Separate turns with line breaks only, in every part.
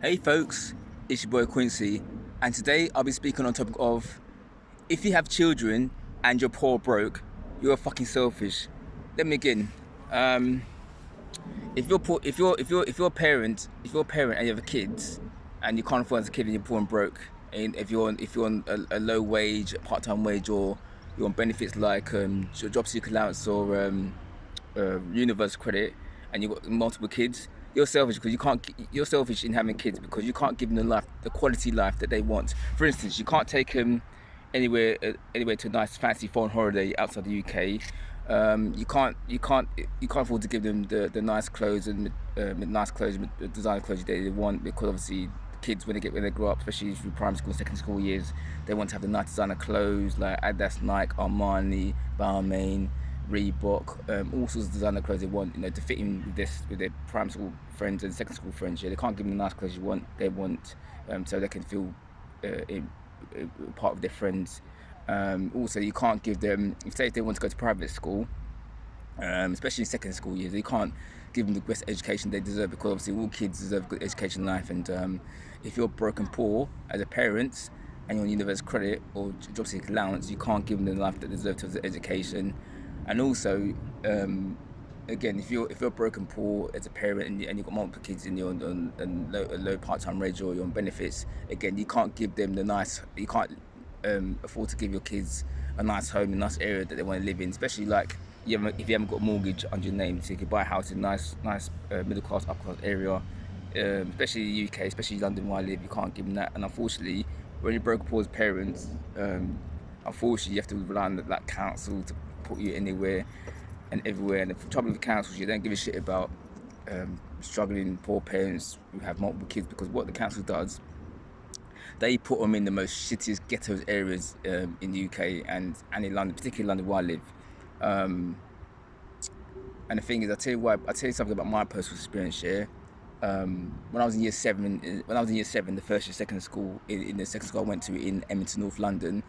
Hey folks, it's your boy Quincy, and today I'll be speaking on topic of if you have children and you're poor broke, you're fucking selfish. Let me begin. Um, if you're poor, if you're a parent and you have kids, and you can't afford as a kid and you're poor and broke, and if you're on a low wage, a part-time wage, or you're on benefits like your job seeker allowance or universal credit, and you've got multiple kids, you're selfish because you can't. You're selfish in having kids because you can't give them the quality life that they want. For instance, you can't take them anywhere to a nice fancy foreign holiday outside the UK. You can't afford to give them the nice clothes and designer clothes they want, because obviously kids when they grow up, especially through primary school, second school years, they want to have the nice designer clothes like Adidas, Nike, Armani, Balmain, Reebok, all sorts of designer clothes they want, to fit in with their primary school friends and second school friends. Yeah, they can't give them the nice clothes they want, so they can feel part of their friends. Also, you can't give them, if they want to go to private school, especially in second school years, you can't give them the best education they deserve, because obviously all kids deserve good education in life. And if you're broke and poor as a parent and you're on universal credit or job seeker allowance, you can't give them the life that they deserve to the education. And also, again, if you're broke and poor as a parent and you've got multiple kids and you're on a low part-time wage or you're on benefits, again, you can't give them you can't afford to give your kids a nice home, a nice area that they want to live in, especially like if you haven't got a mortgage under your name, so you could buy a house in a nice middle class, upper class area, especially the UK, especially London where I live. You can't give them that, and unfortunately, when you're broke poor as parents, unfortunately, you have to rely on that council to put you anywhere and everywhere. And the trouble with councils, you don't give a shit about struggling poor parents who have multiple kids, because what the council does, they put them in the most shittiest ghettos areas in the UK and in London, particularly London where I live. Um, and the thing is, I'll tell you something about my personal experience here. When I was in year seven, the first year second school, in the second school I went to in Edmonton, North London,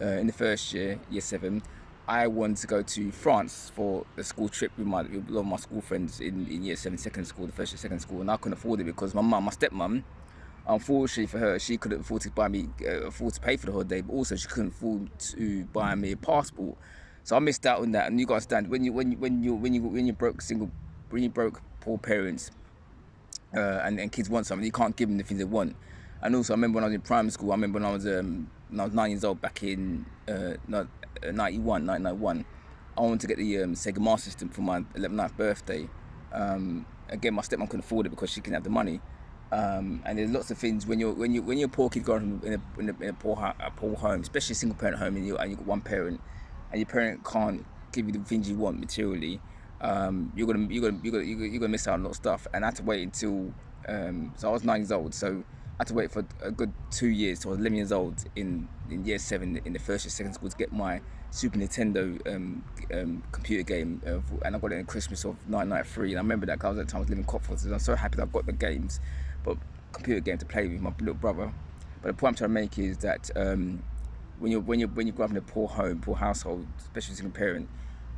in the first year, year seven, I wanted to go to France for a school trip with a lot of my school friends in year seven, second school, the first year second school, and I couldn't afford it because my stepmom, unfortunately for her, she couldn't afford to afford to pay for the holiday, but also she couldn't afford to buy me a passport. So I missed out on that. And you got to understand, when you broke poor parents, and kids want something, you can't give them the things they want. And also, I remember when I was in primary school. I remember when I was 9 years old, back in 1991. I wanted to get the Sega Master System for my 11th birthday. Again, my stepmom couldn't afford it because she didn't have the money. And there's lots of things when you're a poor kid growing up in a poor home, especially a single parent home, and you've got one parent, and your parent can't give you the things you want materially. You're gonna miss out on a lot of stuff. And I had to wait until so I was 9 years old, so I had to wait for a good 2 years. So I was 11 years old in year seven, in the first year second school, to get my Super Nintendo computer game, and I got it in Christmas of 1993. And I remember that, because at the time I was living in Cotswolds, and I'm so happy that I've got the games, but computer game to play with my little brother. But the point I'm trying to make is that when you grow up in a poor home, poor household, especially as a single parent,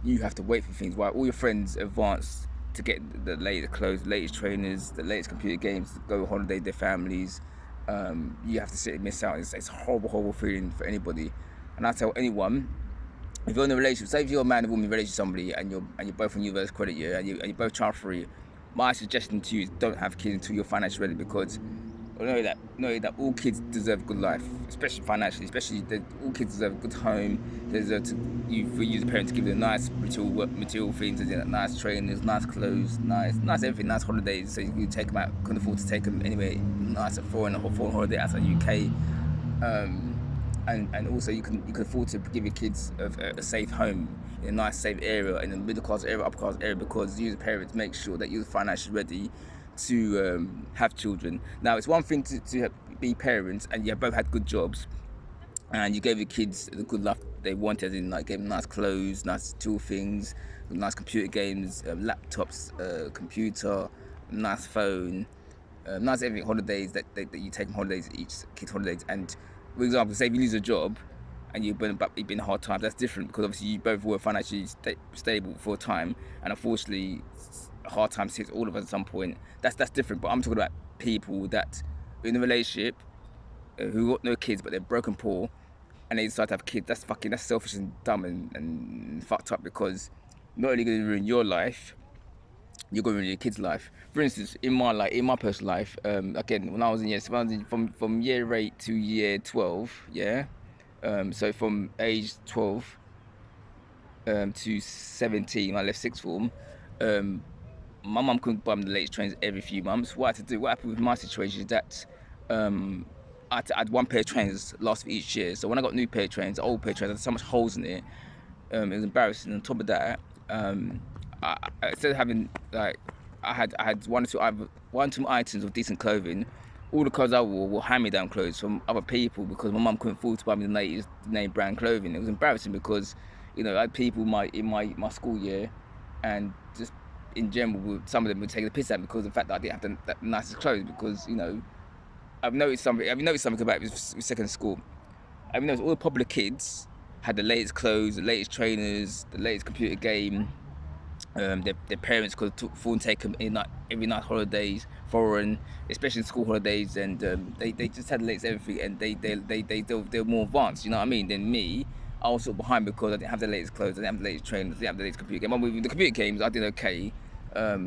you have to wait for things while all your friends advance to get the latest clothes, the latest trainers, the latest computer games, to go holiday with their families. You have to sit and miss out. It's a horrible feeling for anybody. And I tell anyone, if you're in a relationship, say if you're a man and woman relationship with somebody, and you're both on universal credit, yeah, and you're both child free, my suggestion to you is don't have kids until you're financially ready, because know that all kids deserve a good life, especially financially. Especially that all kids deserve a good home. They deserve for you as a parent to give them nice material things, nice trainers, nice clothes, nice everything, nice holidays. So you take them out. Couldn't afford to take them anywhere nice, a foreign holiday outside the UK. And also you can afford to give your kids a safe home in a nice safe area, in a middle class area, upper class area, because you as parents make sure that you're financially ready to have children. Now, it's one thing to be parents and you both had good jobs and you gave your kids the good life they wanted, in like gave them nice clothes, nice tool things, nice computer games, laptops, computer, nice phone, nice everything, holidays that you take them holidays, each kid's holidays. And for example, say if you lose a job and you've been hard times, that's different, because obviously you both were financially stable for a time, and unfortunately hard times hit all of us at some point. That's different. But I'm talking about people that in a relationship who got no kids but they're broken poor and they decide to have kids, that's selfish and dumb and fucked up, because not only going to ruin your life, you're going to ruin your kid's life. For instance, in my personal life, again, when I was in from year 8 to year 12, yeah. So from age 12 to 17, I left sixth form. My mum couldn't buy me the latest trains every few months. What happened with my situation is that I had one pair of trains last for each year. So when I got new pair of trains, old pair of trains, I had so much holes in it. It was embarrassing. On top of that, instead of having like, I had one or two items of decent clothing. All the clothes I wore were hand-me-down clothes from other people, because my mum couldn't afford to buy me the latest name brand clothing. It was embarrassing because, you know, I had people in my school year, and just in general, some of them would take the piss out because of the fact that I didn't have the nicest clothes. Because, you know, I've noticed something about with secondary school. I've noticed all the popular kids had the latest clothes, the latest trainers, the latest computer game. Their parents could take them in like every night holidays, foreign, especially in school holidays, and they just had the latest everything, and they were more advanced, you know what I mean, than me. I was sort of behind because I didn't have the latest clothes, I didn't have the latest trainers, I didn't have the latest computer game. With the computer games, I did okay. I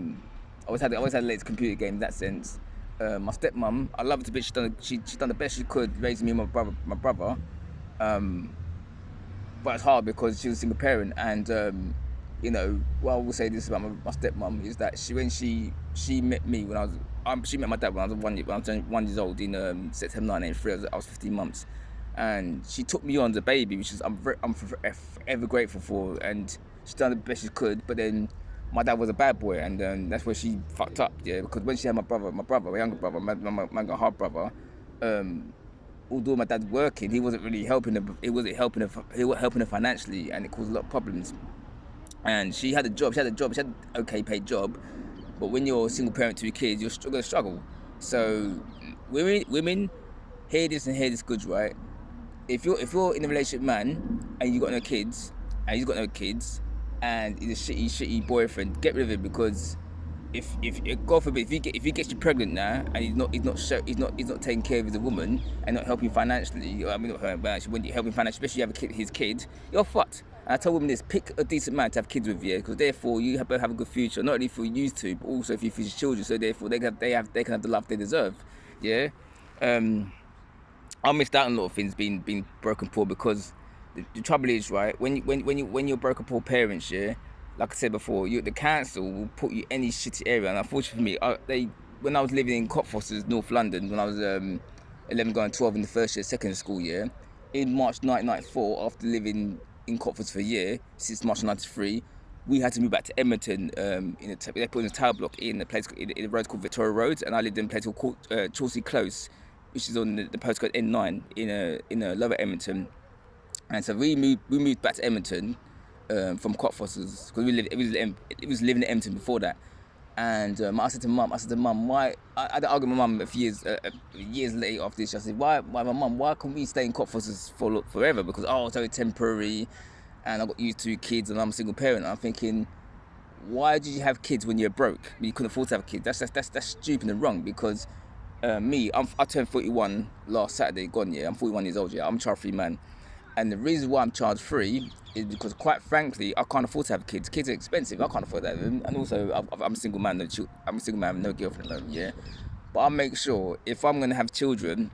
always had the latest computer game in that sense. My stepmom, I love her to bit. She done the best she could raising me and my brother. But it's hard because she was a single parent, and you know, what I will say this about my stepmom is that when she met me when she met my dad when I was 1 year old in September 1993. I was 15 months, and she took me on as a baby, which is I'm forever grateful for. And she done the best she could, but then my dad was a bad boy, and that's where she fucked up. Yeah, because when she had my younger brother, my half brother. Although my dad's working, he wasn't really helping her. He wasn't helping her financially, and it caused a lot of problems. And she had a job. She had an okay paid job, but when you're a single parent, 2 kids, you're going to struggle. So women, hear this and hear this good, right? If you're in a relationship, man, and you got no kids, and he's got no kids, and he's a shitty boyfriend, get rid of it. Because if God forbid, if he gets you pregnant now, and he's not taking care of his woman and not helping financially, I mean not her, but when you're helping financially, especially you have his kid, you're fucked. And I tell women this: pick a decent man to have kids with, yeah, because therefore you both have a good future, not only for you two, but also for your future children. So therefore they can have the life they deserve, yeah. I missed out on a lot of things being broken poor, because the trouble is, right, when you're broken poor parents, yeah, like I said before, the council will put you any shitty area. And unfortunately for me, when I was living in Cockfosters, North London, when I was 11 going 12 in the first year, second school year, in March 1994, after living in Cockfosters for a year, since March 93, we had to move back to Edmonton. They put in a tower block in a road called Victoria Road, and I lived in a place called Chelsea Close, which is on the postcode N9 in a Lower Edmonton. And so we moved back to Edmonton from Cockfosters, because it was living in Edmonton before that. And I said to mum, why? I had to argue with my mum a few years later after this. I said, why can't we stay in Cockfosters forever? Because it's only temporary, and I got used to kids, and I'm a single parent. And I'm thinking, why did you have kids when you're broke? You couldn't afford to have kids. That's stupid and wrong. Because I turned 41 last Saturday. Gone, yeah. I'm 41 years old. Yeah, I'm a child-free man. And the reason why I'm child-free is because, quite frankly, I can't afford to have kids. Kids are expensive. I can't afford that. And also, I'm a single man. I'm a single man with no girlfriend alone. Yeah, but I'll make sure, if I'm gonna have children,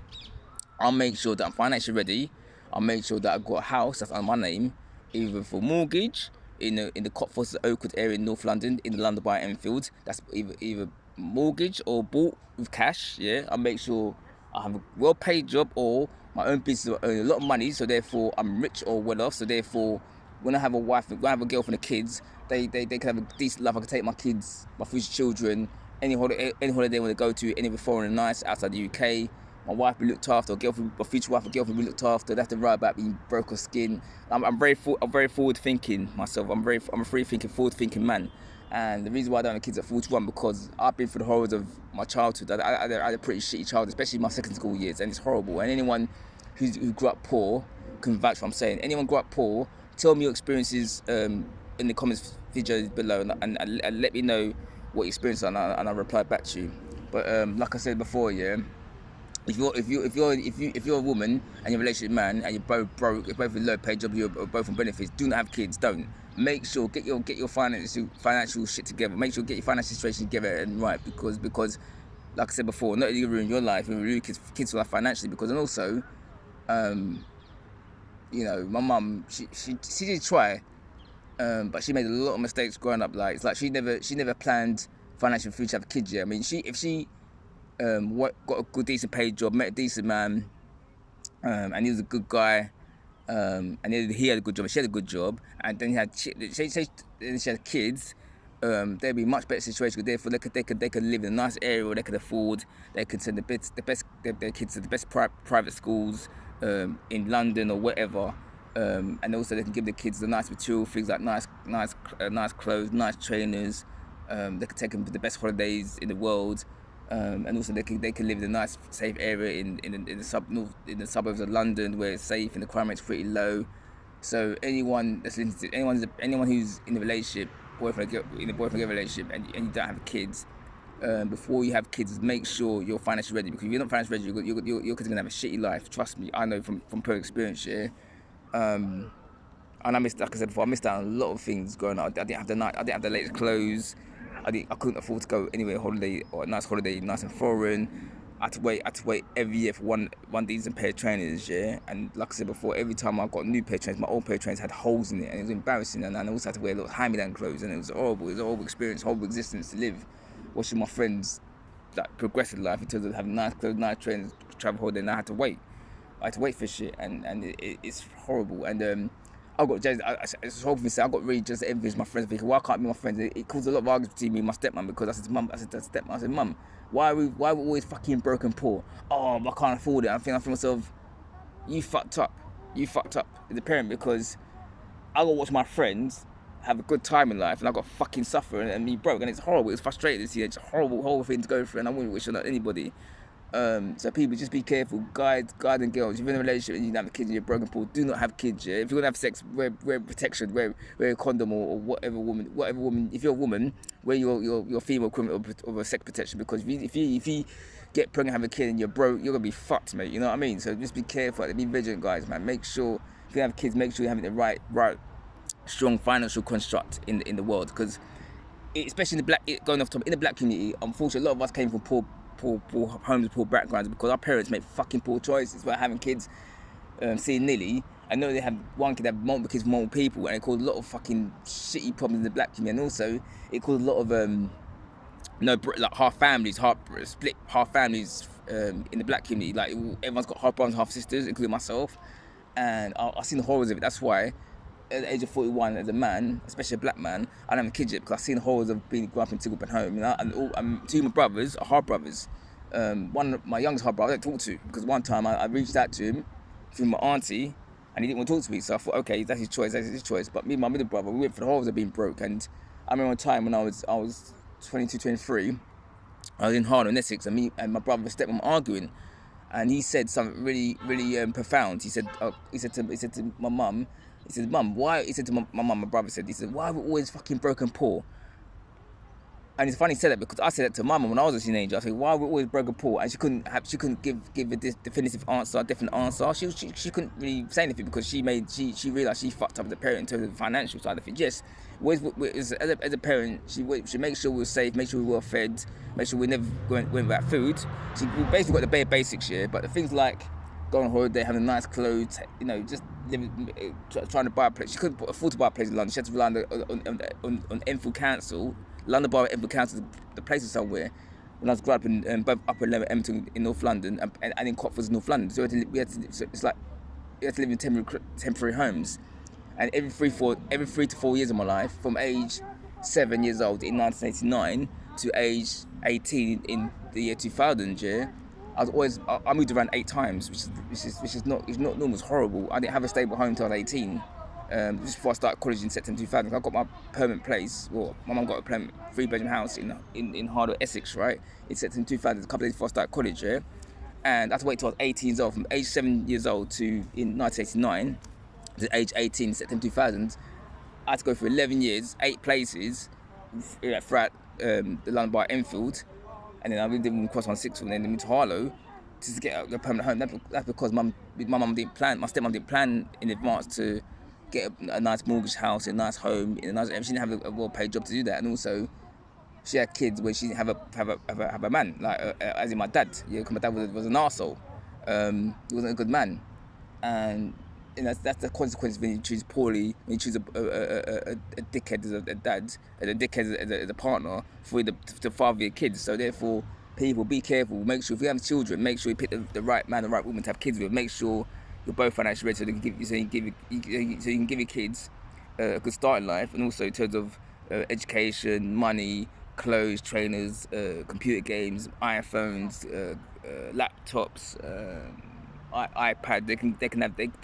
I'll make sure that I'm financially ready. I'll make sure that I've got a house that's on my name, either for mortgage in the Cockfosters Oakwood area in North London, in the London by Enfield. That's either mortgage or bought with cash. Yeah, I'll make sure I have a well-paid job, or my own business, I earn a lot of money, so therefore I'm rich or well off. So therefore, when I have a wife, when I have a girlfriend and kids, they can have a decent life. I can take my kids, my future children, any holiday they want to go to, anywhere foreign and nice outside the UK. My wife will be looked after, my future wife or girlfriend will be looked after. They have to worry about being broke or skin. I'm very forward thinking myself. I'm a free thinking, forward thinking man. And the reason why I don't have kids at 41, because I've been through the horrors of my childhood. I had a pretty shitty childhood, especially my second school years, and it's horrible. And anyone who grew up poor can vouch for what I'm saying. Anyone grew up poor, tell me your experiences in the comments video below, and let me know what you experienced, and I'll reply back to you. But like I said before, yeah, If you're a woman and you're a relationship man and you're both broke, you're both in low paid job, you're both on benefits, do not have kids. Don't. Make sure get your financial shit together. Make sure get your financial situation together and right, because like I said before, not only you ruin your life, you ruin kids' life financially. Because, and also, my mum, she did try, but she made a lot of mistakes growing up. Like, it's like she never planned financial future to have kids. Yeah, I mean, if she got a good decent paid job, met a decent man, and he was a good guy, and he had a good job, and she had a good job, and then she had kids. They'd be a much better situation. Therefore, they could live in a nice area where they could afford. They could send their kids to the best private schools in London or whatever. And also they can give the kids the nice material things like nice clothes, nice trainers. They could take them to the best holidays in the world. And also they can live in a nice, safe area in the suburbs of London where it's safe and the crime rate's pretty low. So anyone that's listening to anyone who's in a relationship, boyfriend girl relationship, and you don't have kids, before you have kids, make sure you're financially ready. Because if you're not financially ready, your kids are gonna have a shitty life. Trust me, I know from personal experience. Yeah. And like I said before, I missed out on a lot of things growing up. I didn't have the latest clothes. I couldn't afford to go anywhere nice and foreign. I had to wait every year for one decent pair of trainers, yeah. And like I said before, every time I got a new pair of trainers, my old pair of trainers had holes in it, and it was embarrassing. And I also had to wear a lot of hand-me-down clothes, and it was horrible. It was a horrible experience, horrible existence to live, watching my friends like progressive life in terms of having nice clothes, nice trainers, travel holiday, and I had to wait for shit, and it's horrible. And it's horrible for me to say, I got really just envious of my friends, because why can't be my friends? It caused a lot of arguments between me and my stepmom, because I said to mum, why are we always fucking broke and poor? Oh, I can't afford it. I think to myself, you fucked up as a parent, because I got to watch my friends have a good time in life, and I got to fucking suffer and be broke, and it's horrible. It's frustrating to see. It's a horrible thing to go through, and I wouldn't wish it on anybody. So people, just be careful, guys and girls. If you're in a relationship and you don't have kids and you're broken, poor, do not have kids. Yeah? If you're gonna have sex, wear protection, wear a condom or whatever woman. If you're a woman, wear your female equivalent of a sex protection, because if you get pregnant and have a kid and you're broke, you're gonna be fucked, mate. You know what I mean? So just be careful, be vigilant, guys, man. Make sure if you have kids, make sure you're having the right strong financial construct in the world, because especially in the black community, unfortunately, a lot of us came from poor homes, poor backgrounds, because our parents made fucking poor choices by having kids. Seeing Nilly, I know they have one kid, have multiple kids, multiple people, and it caused a lot of fucking shitty problems in the black community. And also, it caused a lot of split half families in the black community. Like, everyone's got half brothers, half sisters, including myself, and I've seen the horrors of it. That's why, at the age of 41, as a man, especially a black man, I don't have a kid yet, because I've seen the horrors of growing up in a single parent home. And two of my brothers are half brothers. My youngest half brother I don't talk to, because one time I reached out to him through my auntie, and he didn't want to talk to me. So I thought, okay, that's his choice. But me and my middle brother, we went for the horrors of being broke. And I remember a time when I was 22, 23, I was in Harlow, in Essex, and me and my brother and stepmom arguing. And he said something really, really profound. He said to my mum, he said, "Mum, why?" He said to my mum, my brother said, "Why are we always fucking broke and poor?" And it's funny he said that, because I said that to my mum when I was a teenager. I said, "Why are we always broke and poor?" And she couldn't give a definitive answer, a definite answer. She couldn't really say anything, because she realised she fucked up as a parent in terms of the financial side of it. Yes, as a parent, she make sure we were safe, make sure we were fed, make sure we never went without food. We basically got the bare basics, yeah. But the things like going on holiday, having nice clothes, just trying to buy a place. She couldn't afford to buy a place in London. She had to rely on Enfield Council. London Borough of Enfield Council, the places somewhere. When I was growing up in both Upper Level, Edmonton in North London, and in Cotswolds, North London. So we had to live in temporary homes. And every 3 to 4 years of my life, from age 7 years old in 1989 to age 18 in the year 2000, yeah, I moved around 8 times, which is not normal. It's horrible. I didn't have a stable home until I was 18. Just before I started college in September 2000, I got my permanent place. Well, my mum got a permanent 3-bedroom house in Harlow, Essex, right? In September 2000, a couple of days before I started college, yeah. And I had to wait till I was 18 years old, from age 7 years old in 1989 to age 18 in September 2000. I had to go for 11 years, 8 places throughout the London Borough Enfield. And then I lived in Cross 16, and then moved to Harlow. to get a permanent home. That's because my mum didn't plan, my stepmom didn't plan in advance to get a nice mortgage house, a nice home, in a nice. She didn't have a well-paid job to do that, and also she had kids where she didn't have a man, like as in my dad. Yeah, because my dad was an arsehole. He wasn't a good man, and that's the consequence when you choose poorly, when you choose a dickhead as a dad, a dickhead as a partner for the father of your kids. So therefore, people, be careful. Make sure if you have children, make sure you pick the right man, the right woman to have kids with. Make sure you're both financially ready so you can give your kids a good start in life, and also in terms of education, money, clothes, trainers, computer games, iPhones, laptops, iPad. They can have they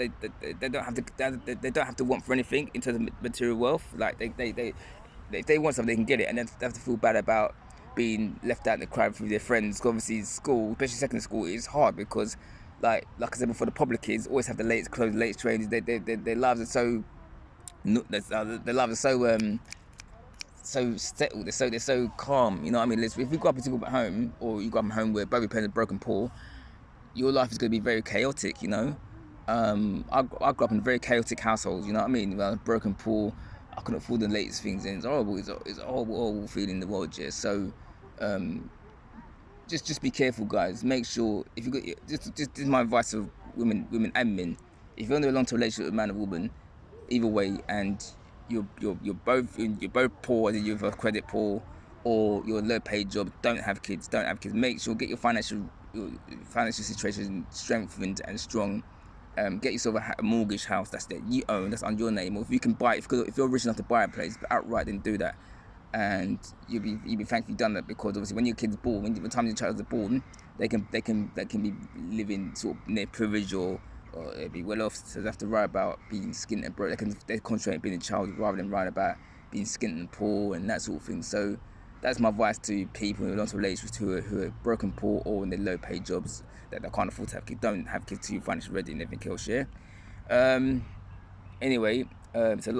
don't have to want for anything in terms of material wealth. Like if they want something, they can get it, and then they have to feel bad about being left out in the crowd with their friends. Obviously, school, especially secondary school, is hard because, like I said before, the public kids always have the latest clothes, the latest trainers. Their lives are so, their lives are so settled. They're so calm. You know what I mean? If you grow up in a single home, or you grow up in a home where both your parents are broken poor, your life is going to be very chaotic. You know, I grew up in a very chaotic household. You know what I mean? When I was broken poor, I couldn't afford the latest things, and it's horrible. It's a horrible feeling in the world, yeah. So, just be careful, guys. Make sure if you got just this is my advice to women and men. If you're in a long-term relationship with a man or woman, either way, and you're both poor, as in you're credit poor, or you're a low-paid job, don't have kids. Make sure get your financial situation strengthened and strong. Get yourself a mortgage house that you own, that's under your name, or if you can buy it, if you're rich enough to buy a place outright, then do that, and you'll be thankful you've done that, because obviously when your kid's born, when the time your child is born, they can be living sort of near privilege, or they'll be well off, so they have to worry about being skint and broke. They concentrate on being a child rather than worrying about being skint and poor and that sort of thing. So that's my advice to people who are not relationships who are broken poor or in their low paid jobs that they can't afford to have kids. Don't have kids till you're financially ready and everything else, yeah? Anyway, it's a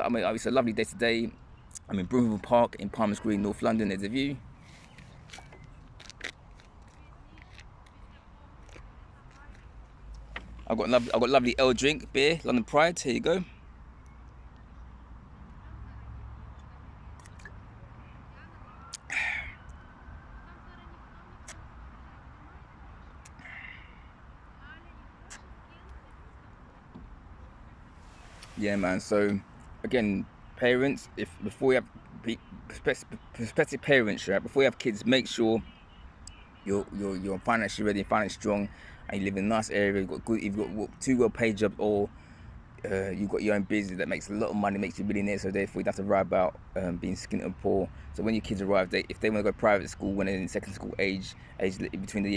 lovely day today. I'm in Broomhill Park in Palmers Green, North London. There's a view. I've got lovely L drink beer, London Pride. Here you go. Yeah, man. So again, parents, if before you have prospective parents, right? Before you have kids, make sure you're financially ready, financially strong, and you live in a nice area. You've got two well-paid jobs, or you've got your own business that makes a lot of money, makes you a millionaire. So therefore, you don't have to worry about being skint and poor. So when your kids arrive, if they want to go private school when they're in second school age between the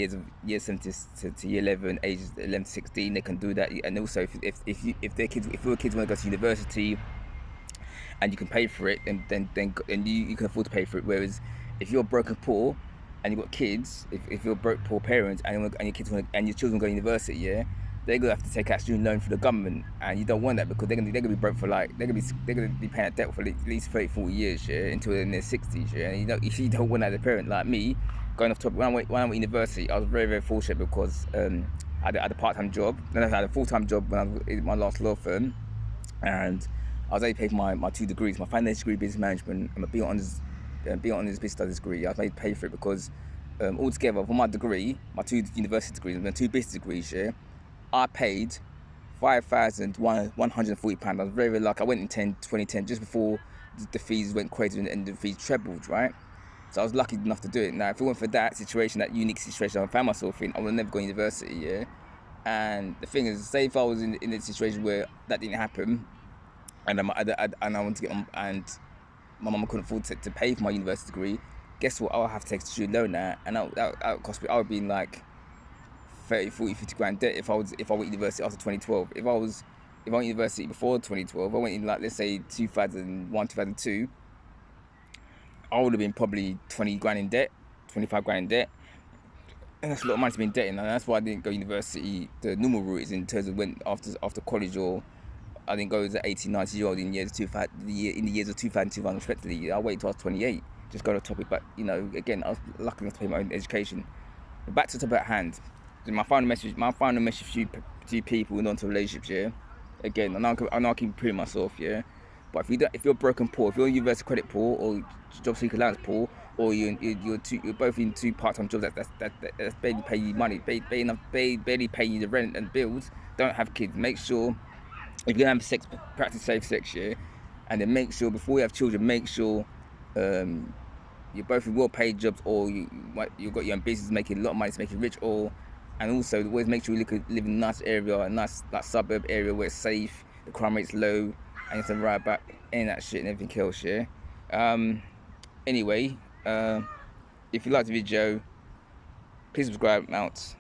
year 7 to year 11, ages 11 to 16, they can do that. And also, if your kids want to go to university and you can pay for it, then you can afford to pay for it. Whereas if you're broken poor and you've got kids, if you're broke poor parents and your children go to university, yeah, they're gonna have to take out student loan for the government, and you don't want that, because they're gonna be broke for they're gonna be paying that debt for at least 30-40 years, yeah, until they're in their 60s, yeah. And you don't want that as a parent. Like me, going off topic, when I went to university, I was very, very fortunate because I had a part-time job, then I had a full-time job when I was in my last law firm, and I was able to pay for my 2 degrees, my finance degree, business management, and my B Honours business studies degree. I was able to pay for it because altogether for my degree, my 2 university degrees and my 2 business degrees, yeah, I paid £5,140. I was very, very lucky. I went in 2010, just before the fees went crazy and the fees trebled, right? So I was lucky enough to do it. Now, if it weren't for that situation, that unique situation I found myself in, I would have never gone to university, yeah? And the thing is, say if I was in a situation where that didn't happen, and I want to get on, and my mum couldn't afford to pay for my university degree, guess what? I'll have to take a student loan now, and that cost me, I would be in like 30, 40, 50 grand debt if I went to university after 2012. If I went to university before 2012, I went in like, let's say 2001, 2002, I would have been probably 20 grand in debt, 25 grand in debt. And that's a lot of money to be in debt, and that's why I didn't go to university. The normal route is in terms of when after college, or I didn't go as an 18, 19 year old in the years of 2001 respectively. I waited till I was 28, just go to topic. But again, I was lucky enough to pay my own education. But back to the topic at hand. my final message to you people in onto relationships, yeah. Again, I know I keep repeating myself, yeah. But if you're broken poor, if you're universal credit poor or job seeker allowance poor, or you're both in two part-time jobs that's barely pay you money, barely pay you the rent and bills, don't have kids. Make sure if you're gonna have sex, practice safe sex, yeah. And then make sure before you have children, make sure you're both in well-paid jobs, or you've got your own business making a lot of money to make you rich, and also always make sure you live in a nice area, a nice like suburb area where it's safe, the crime rate's low, and you can ride back in that shit and everything else, yeah. Anyway, if you like the video, please subscribe. I'm out.